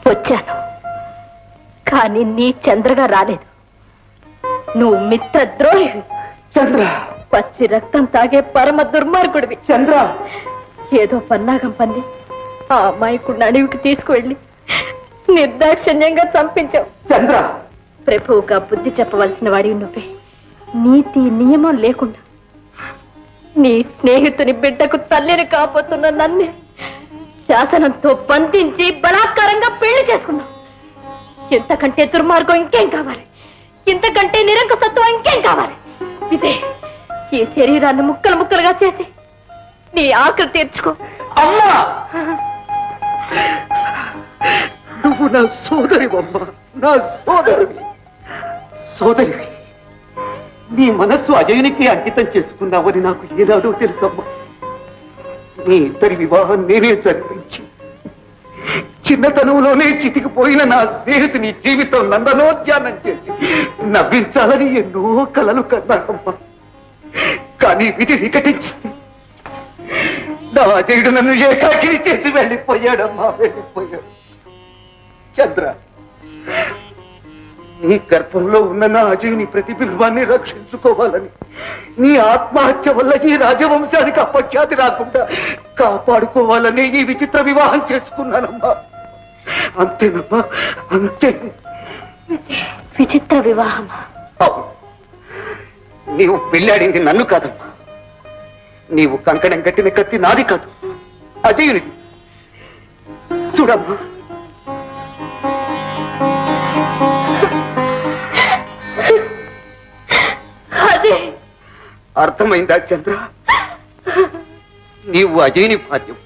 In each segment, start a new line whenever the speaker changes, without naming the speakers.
వచ్చాను, కానీ నీ చంద్రగా రాలేదు. నువ్వు మిత్రద్రోహివి
చంద్ర.
పచ్చి రక్తం తాగే పరమ దుర్మార్గుడివి
చంద్ర.
ఏదో పన్నాగం పన్ని ఆ అమాయకుడిని అడవికి తీసుకువెళ్ళి నిర్దాక్షిణ్యంగా చంపించావు.
చంద్ర.
ప్రభువుగా బుద్ధి చెప్పవలసిన వాడివి నువ్వే. నీతి నియమం లేకుండా నీ స్నేహితుని బిడ్డకు తల్లిని కాపోతున్న నన్ను శాసనంతో బంధించి బలాత్కారంగా పెళ్లి చేసుకున్నావు. ఇంతకంటే దుర్మార్గం ఇంకేం కావాలి? ఇంతకంటే నిరంకుశత్వం ఇంకేం కావాలి? ఇదే ఈ శరీరాన్ని ముక్కలు ముక్కలుగా చేసి నీ ఆకలి తీర్చుకో.
అమ్మా, నువ్వు నా సోదరివమ్మా, నా సోదరివి. సోదరివి, నీ మనస్సు అజయునికి అంకితం చేసుకున్నావని నాకు ఏనాడో తెలుసమ్మా. నీ ఇద్దరి వివాహం నేనే జరిపించి చిన్నతనంలోనే చితికిపోయిన నా స్నేహితుని జీవితం నందనోద్యానం చేసి నవ్వించాలని ఎన్నో కలలు కన్నానమ్మా. కానీ విధి వికటించింది. నా అజయుడు నన్ను ఏకాకిని చేసి వెళ్ళిపోయాడమ్మా, వెళ్ళిపోయాడు. చంద్ర, నీ గర్భంలో ఉన్న నా అజయుని ప్రతిబింబాన్ని రక్షించుకోవాలని, నీ ఆత్మహత్య వల్ల ఈ రాజవంశానికి అపఖ్యాతి రాకుండా కాపాడుకోవాలని ఈ విచిత్ర వివాహం చేసుకున్నానమ్మా. అంతేనమ్మా, అంతే.
విచిత్ర వివాహమా?
అవును, నీవు పెళ్ళాడింది నన్ను కాదమ్మా. నీవు కంకణం కట్టిన కత్తి నాది కాదు, అజయునిది. చూడమ్మా,
అదే
అర్థమైందా చంద్ర? నీవు అజయుని భార్యం.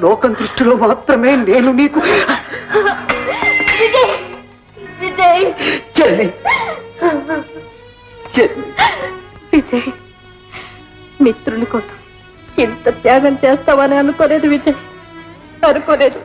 లోకం దృష్టిలో మాత్రమే నేను నీకు
విజయ్.
చెల్లి. చెల్లి.
విజయ్, మిత్రుని కోసం ఇంత త్యాగం చేస్తావని అనుకోలేదు విజయ్, అనుకోలేదు.